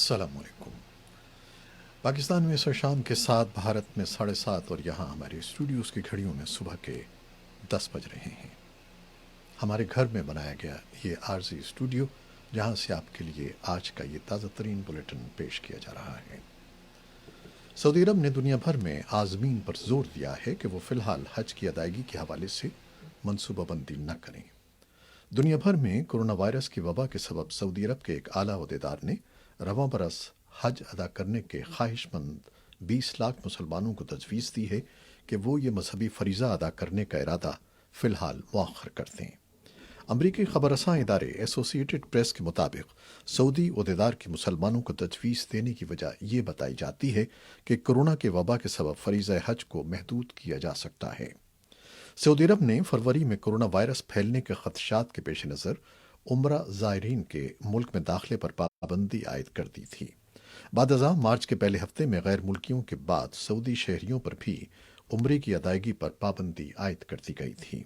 السلام علیکم۔ پاکستان میں شام کے 7، بھارت میں 7:30 اور یہاں ہمارے اسٹوڈیوز کی گھڑیوں میں صبح کے 10 بج رہے ہیں۔ ہمارے گھر میں بنایا گیا یہ عارضی اسٹوڈیو جہاں سے آپ کے لیے آج کا یہ تازہ ترین بلیٹن پیش کیا جا رہا ہے۔ سعودی عرب نے دنیا بھر میں عازمین پر زور دیا ہے کہ وہ فی الحال حج کی ادائیگی کے حوالے سے منصوبہ بندی نہ کریں۔ دنیا بھر میں کرونا وائرس کی وبا کے سبب سعودی عرب کے ایک اعلیٰ عہدیدار نے رواں برس حج ادا کرنے کے خواہش مند 20 لاکھ مسلمانوں کو تجویز دی ہے کہ وہ یہ مذہبی فریضہ ادا کرنے کا ارادہ فی الحال مؤخر کر دیں۔ امریکی خبر رساں ادارے ایسوسی ایٹڈ پریس کے مطابق سعودی عہدیدار کی مسلمانوں کو تجویز دینے کی وجہ یہ بتائی جاتی ہے کہ کورونا کے وبا کے سبب فریضہ حج کو محدود کیا جا سکتا ہے۔ سعودی عرب نے فروری میں کورونا وائرس پھیلنے کے خدشات کے پیش نظر عمرہ زائرین کے ملک میں داخلے پر پابندی عائد کر دی تھی۔ بعد ازاں مارچ کے پہلے ہفتے میں غیر ملکیوں کے بعد سعودی شہریوں پر بھی عمرے کی ادائیگی پر پابندی عائد کر دی گئی تھی۔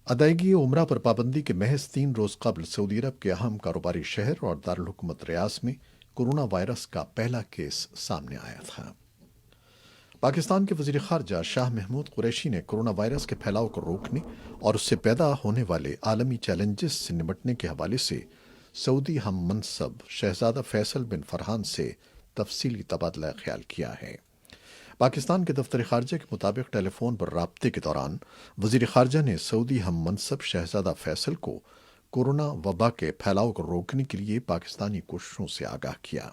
ادائیگی عمرہ پر پابندی کے محض 3 روز قبل سعودی عرب کے اہم کاروباری شہر اور دارالحکومت ریاض میں کورونا وائرس کا پہلا کیس سامنے آیا تھا۔ پاکستان کے وزیر خارجہ شاہ محمود قریشی نے کورونا وائرس کے پھیلاؤ کو روکنے اور اس سے پیدا ہونے والے عالمی چیلنجز سے نمٹنے کے حوالے سے سعودی ہم منصب شہزادہ فیصل بن فرحان سے تفصیلی تبادلہ خیال کیا ہے۔ پاکستان کے دفتر خارجہ کے مطابق ٹیلی فون پر رابطے کے دوران وزیر خارجہ نے سعودی ہم منصب شہزادہ فیصل کو کورونا وبا کے پھیلاؤ کو روکنے کے لیے پاکستانی کوششوں سے آگاہ کیا۔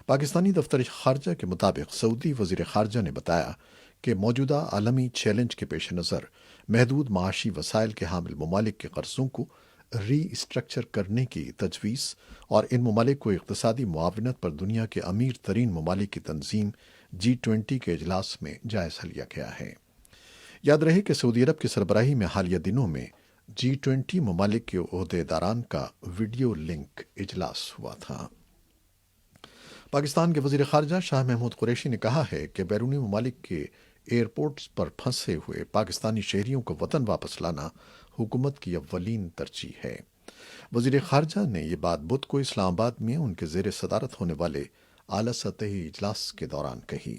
پاکستانی دفتر خارجہ کے مطابق سعودی وزیر خارجہ نے بتایا کہ موجودہ عالمی چیلنج کے پیش نظر محدود معاشی وسائل کے حامل ممالک کے قرضوں کو ری اسٹرکچر کرنے کی تجویز اور ان ممالک کو اقتصادی معاونت پر دنیا کے امیر ترین ممالک کی تنظیم G20 کے اجلاس میں جائزہ لیا گیا ہے۔ یاد رہے کہ سعودی عرب کی سربراہی میں حالیہ دنوں میں G20 ممالک کے عہدیداران کا ویڈیو لنک اجلاس ہوا تھا۔ پاکستان کے وزیر خارجہ شاہ محمود قریشی نے کہا ہے کہ بیرونی ممالک کے ایئرپورٹس پر پھنسے ہوئے پاکستانی شہریوں کو وطن واپس لانا حکومت کی اولین ترجیح ہے۔ وزیر خارجہ نے یہ بات بدھ کو اسلام آباد میں ان کے زیر صدارت ہونے والے اعلیٰ سطحی اجلاس کے دوران کہی۔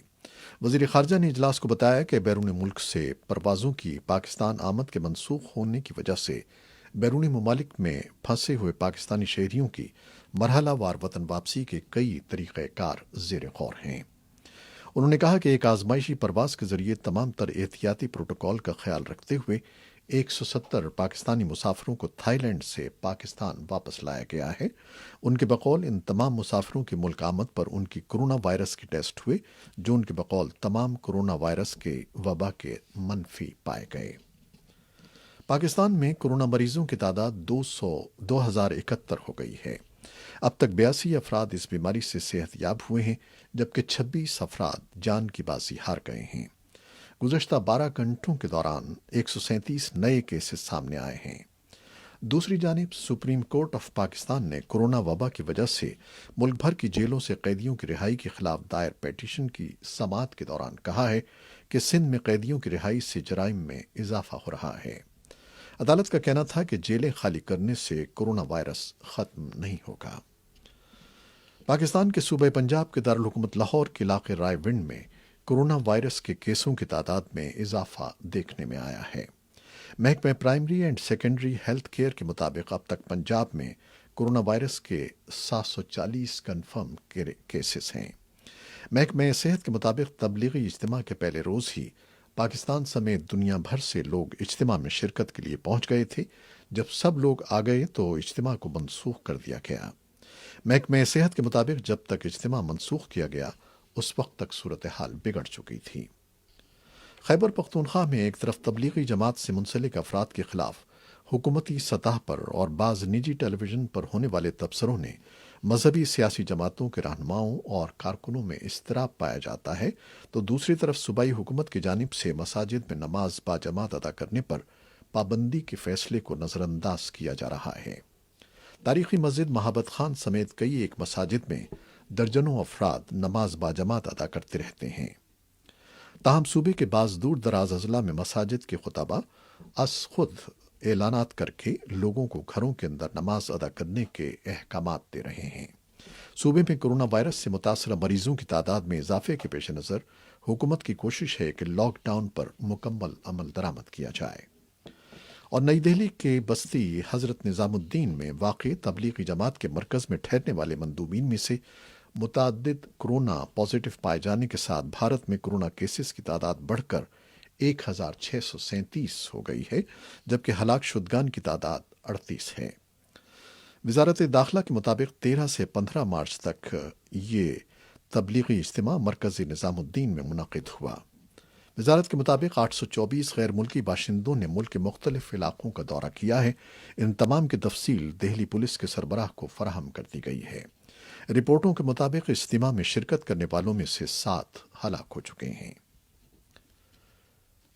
وزیر خارجہ نے اجلاس کو بتایا کہ بیرون ملک سے پروازوں کی پاکستان آمد کے منسوخ ہونے کی وجہ سے بیرونی ممالک میں پھنسے ہوئے پاکستانی شہریوں کی مرحلہ وار وطن واپسی کے کئی طریقہ کار زیر غور ہیں۔ انہوں نے کہا کہ ایک آزمائشی پرواز کے ذریعے تمام تر احتیاطی پروٹوکول کا خیال رکھتے ہوئے 170 پاکستانی مسافروں کو تھائی لینڈ سے پاکستان واپس لایا گیا ہے۔ ان کے بقول ان تمام مسافروں کی ملک آمد پر ان کی کورونا وائرس کے ٹیسٹ ہوئے جو ان کے بقول تمام کورونا وائرس کے وبا کے منفی پائے گئے۔ پاکستان میں کورونا مریضوں کی تعداد 2071 ہو گئی ہے۔ اب تک 82 افراد اس بیماری سے صحت یاب ہوئے ہیں جبکہ 26 افراد جان کی بازی ہار گئے ہیں۔ گزشتہ 12 گھنٹوں کے دوران 137 نئے کیسز سامنے آئے ہیں۔ دوسری جانب سپریم کورٹ آف پاکستان نے کورونا وبا کی وجہ سے ملک بھر کی جیلوں سے قیدیوں کی رہائی کے خلاف دائر پیٹیشن کی سماعت کے دوران کہا ہے کہ سندھ میں قیدیوں کی رہائی سے جرائم میں اضافہ ہو رہا ہے۔ عدالت کا کہنا تھا کہ جیلیں خالی کرنے سے کورونا وائرس ختم نہیں ہوگا۔ پاکستان کے صوبہ پنجاب کے دارالحکومت لاہور کے علاقے رائے ونڈ میں کورونا وائرس کے کیسوں کی تعداد میں اضافہ دیکھنے میں آیا ہے۔ محکمہ primary and secondary health care کے مطابق اب تک پنجاب میں کورونا وائرس کے 740 کنفرم کیسز ہیں۔ محکمہ صحت کے مطابق تبلیغی اجتماع کے پہلے روز ہی پاکستان سمیت دنیا بھر سے لوگ اجتماع میں شرکت کے لیے پہنچ گئے تھے۔ جب سب لوگ آ گئے تو اجتماع کو منسوخ کر دیا گیا۔ محکمہ صحت کے مطابق جب تک اجتماع منسوخ کیا گیا اس وقت تک صورتحال بگڑ چکی تھی۔ خیبر پختونخوا میں ایک طرف تبلیغی جماعت سے منسلک افراد کے خلاف حکومتی سطح پر اور بعض نجی ٹیلی ویژن پر ہونے والے تبصروں نے مذہبی سیاسی جماعتوں کے رہنماؤں اور کارکنوں میں اضطراب پایا جاتا ہے تو دوسری طرف صوبائی حکومت کی جانب سے مساجد میں نماز باجماعت ادا کرنے پر پابندی کے فیصلے کو نظر انداز کیا جا رہا ہے۔ تاریخی مسجد محبت خان سمیت کئی ایک مساجد میں درجنوں افراد نماز باجماعت ادا کرتے رہتے ہیں۔ تاہم صوبے کے بعض دور دراز اضلاع میں مساجد کے خطبہ از خود اعلانات کر کے لوگوں کو گھروں کے اندر نماز ادا کرنے کے احکامات دے رہے ہیں۔ صوبے میں کورونا وائرس سے متاثرہ مریضوں کی تعداد میں اضافے کے پیش نظر حکومت کی کوشش ہے کہ لاک ڈاؤن پر مکمل عمل درآمد کیا جائے۔ اور نئی دہلی کے بستی حضرت نظام الدین میں واقع تبلیغی جماعت کے مرکز میں ٹھہرنے والے مندوبین میں سے متعدد کورونا پازیٹو پائے جانے کے ساتھ بھارت میں کورونا کیسز کی تعداد بڑھ کر 1637 ہو گئی ہے، جبکہ ہلاک شدگان کی تعداد 38 ہے۔ وزارت داخلہ کے مطابق 13 سے 15 مارچ تک یہ تبلیغی اجتماع مرکزی نظام الدین میں منعقد ہوا۔ وزارت کے مطابق 824 غیر ملکی باشندوں نے ملک کے مختلف علاقوں کا دورہ کیا ہے۔ ان تمام کی تفصیل دہلی پولیس کے سربراہ کو فراہم کر دی گئی ہے۔ رپورٹوں کے مطابق اجتماع میں شرکت کرنے والوں میں سے 7 ہلاک ہو چکے ہیں۔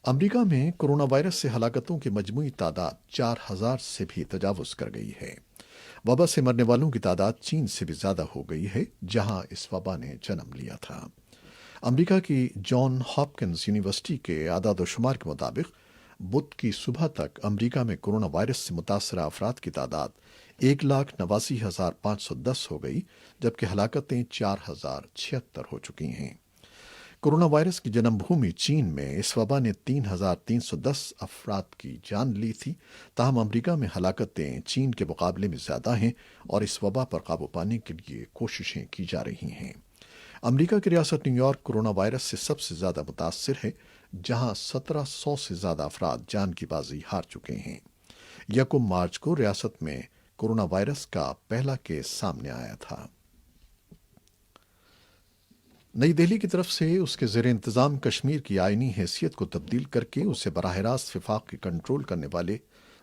امریکہ میں کورونا وائرس سے ہلاکتوں کی مجموعی تعداد 4000 سے بھی تجاوز کر گئی ہے۔ وبا سے مرنے والوں کی تعداد چین سے بھی زیادہ ہو گئی ہے، جہاں اس وبا نے جنم لیا تھا۔ امریکہ کی جان ہاپکنز یونیورسٹی کے اعداد و شمار کے مطابق بدھ کی صبح تک امریکہ میں کورونا وائرس سے متاثرہ افراد کی تعداد 1,89,510 ہو گئی، جبکہ ہلاکتیں 4,076 ہو چکی ہیں۔ کورونا وائرس کی جنم بھومی چین میں اس وبا نے 3,310 افراد کی جان لی تھی، تاہم امریکہ میں ہلاکتیں چین کے مقابلے میں زیادہ ہیں اور اس وبا پر قابو پانے کے لیے کوششیں کی جا رہی ہیں۔ امریکہ کی ریاست نیو یارک کورونا وائرس سے سب سے زیادہ متاثر ہے، جہاں 1700 سے زیادہ افراد جان کی بازی ہار چکے ہیں۔ 1 مارچ کو ریاست میں کورونا وائرس کا پہلا کیس سامنے آیا تھا۔ نئی دہلی کی طرف سے اس کے زیر انتظام کشمیر کی آئینی حیثیت کو تبدیل کر کے اسے براہ راست وفاق کی کنٹرول کرنے والے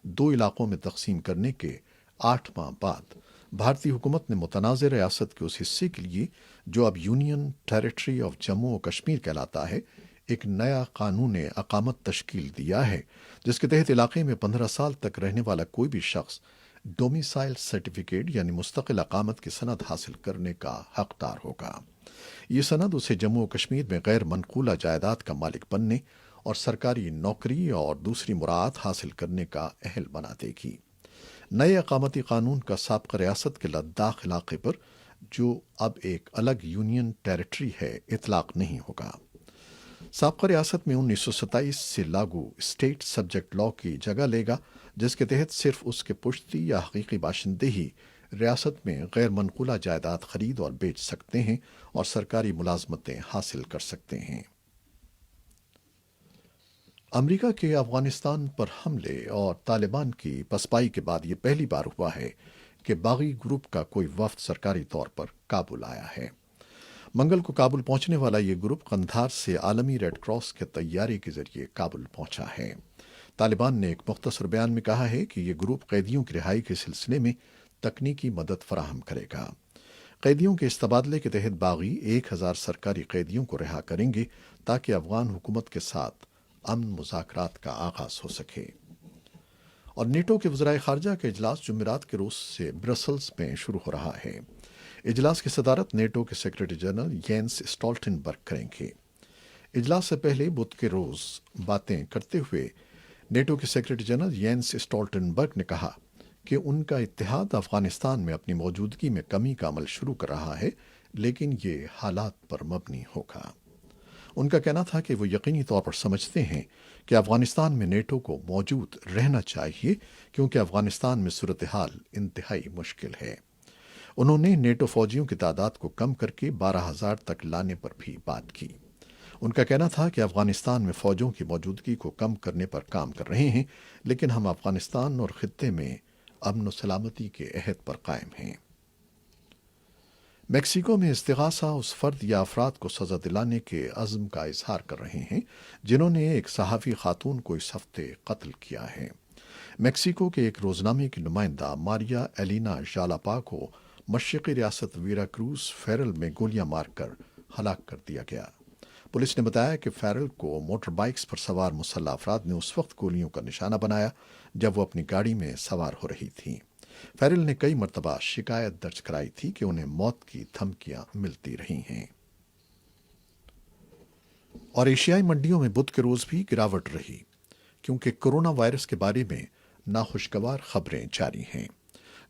2 علاقوں میں تقسیم کرنے کے 8 ماہ بعد بھارتی حکومت نے متنازع ریاست کے اس حصے کے لیے جو اب یونین ٹیریٹری آف جموں و کشمیر کہلاتا ہے، ایک نیا قانون اقامت تشکیل دیا ہے، جس کے تحت علاقے میں 15 سال تک رہنے والا کوئی بھی شخص ڈومیسائل سرٹیفکیٹ یعنی مستقل اقامت کی سند حاصل کرنے کا حقدار ہوگا۔ یہ سند اسے جموں و کشمیر میں غیر منقولہ جائیداد کا مالک بننے اور سرکاری نوکری اور دوسری مراعات حاصل کرنے کا اہل بنا دے گی۔ نئے اقامتی قانون کا سابقہ ریاست کے لداخ علاقے پر، جو اب ایک الگ یونین ٹیریٹری ہے، اطلاق نہیں ہوگا۔ سابقہ ریاست میں 1927 سے لاگو اسٹیٹ سبجیکٹ لا کی جگہ لے گا، جس کے تحت صرف اس کے پشتی یا حقیقی باشندے ہی ریاست میں غیر منقولہ جائیداد خرید اور بیچ سکتے ہیں اور سرکاری ملازمتیں حاصل کر سکتے ہیں۔ امریکہ کے افغانستان پر حملے اور طالبان کی پسپائی کے بعد یہ پہلی بار ہوا ہے کہ باغی گروپ کا کوئی وفد سرکاری طور پر کابل آیا ہے۔ منگل کو کابل پہنچنے والا یہ گروپ قندھار سے عالمی ریڈ کراس کے طیارے کے ذریعے کابل پہنچا ہے۔ طالبان نے ایک مختصر بیان میں کہا ہے کہ یہ گروپ قیدیوں کی رہائی کے سلسلے میں تکنیکی مدد فراہم کرے گا۔ قیدیوں کے اس تبادلے کے تحت باغی 1000 سرکاری قیدیوں کو رہا کریں گے تاکہ افغان حکومت کے ساتھ امن مذاکرات کا آغاز ہو سکے۔ اور نیٹو کے وزرائے خارجہ کا اجلاس جمعرات کے روز سے برسلز میں شروع ہو رہا ہے۔ اجلاس کی صدارت نیٹو کے سیکرٹری جنرل یینس اسٹولٹنبرگ کریں گے۔ اجلاس سے پہلے بدھ کے روز باتیں کرتے ہوئے نیٹو کے سیکرٹری جنرل یینس اسٹولٹنبرگ نے کہا کہ ان کا اتحاد افغانستان میں اپنی موجودگی میں کمی کا عمل شروع کر رہا ہے، لیکن یہ حالات پر مبنی ہوگا۔ ان کا کہنا تھا کہ وہ یقینی طور پر سمجھتے ہیں کہ افغانستان میں نیٹو کو موجود رہنا چاہیے، کیونکہ افغانستان میں صورتحال انتہائی مشکل ہے۔ انہوں نے نیٹو فوجیوں کی تعداد کو کم کر کے 12,000 تک لانے پر بھی بات کی۔ ان کا کہنا تھا کہ افغانستان میں فوجوں کی موجودگی کو کم کرنے پر کام کر رہے ہیں، لیکن ہم افغانستان اور خطے میں امن و سلامتی کے عہد پر قائم ہیں۔ میکسیکو میں استغاثہ اس فرد یا افراد کو سزا دلانے کے عزم کا اظہار کر رہے ہیں جنہوں نے ایک صحافی خاتون کو اس ہفتے قتل کیا ہے۔ میکسیکو کے ایک روزنامے کی نمائندہ ماریا ایلینا ژالاپا کو مشرقی ریاست ویرا کروز فیرل میں گولیاں مار کر ہلاک کر دیا گیا۔ پولیس نے بتایا کہ فیرل کو موٹر بائکس پر سوار مسلح افراد نے اس وقت گولیوں کا نشانہ بنایا جب وہ اپنی گاڑی میں سوار ہو رہی تھی۔ فیرل نے کئی مرتبہ شکایت درج کرائی تھی کہ انہیں موت کی دھمکیاں ملتی رہی ہیں۔ اور ایشیائی منڈیوں میں بدھ کے روز بھی گراوٹ رہی، کیونکہ کورونا وائرس کے بارے میں ناخوشگوار خبریں جاری ہیں۔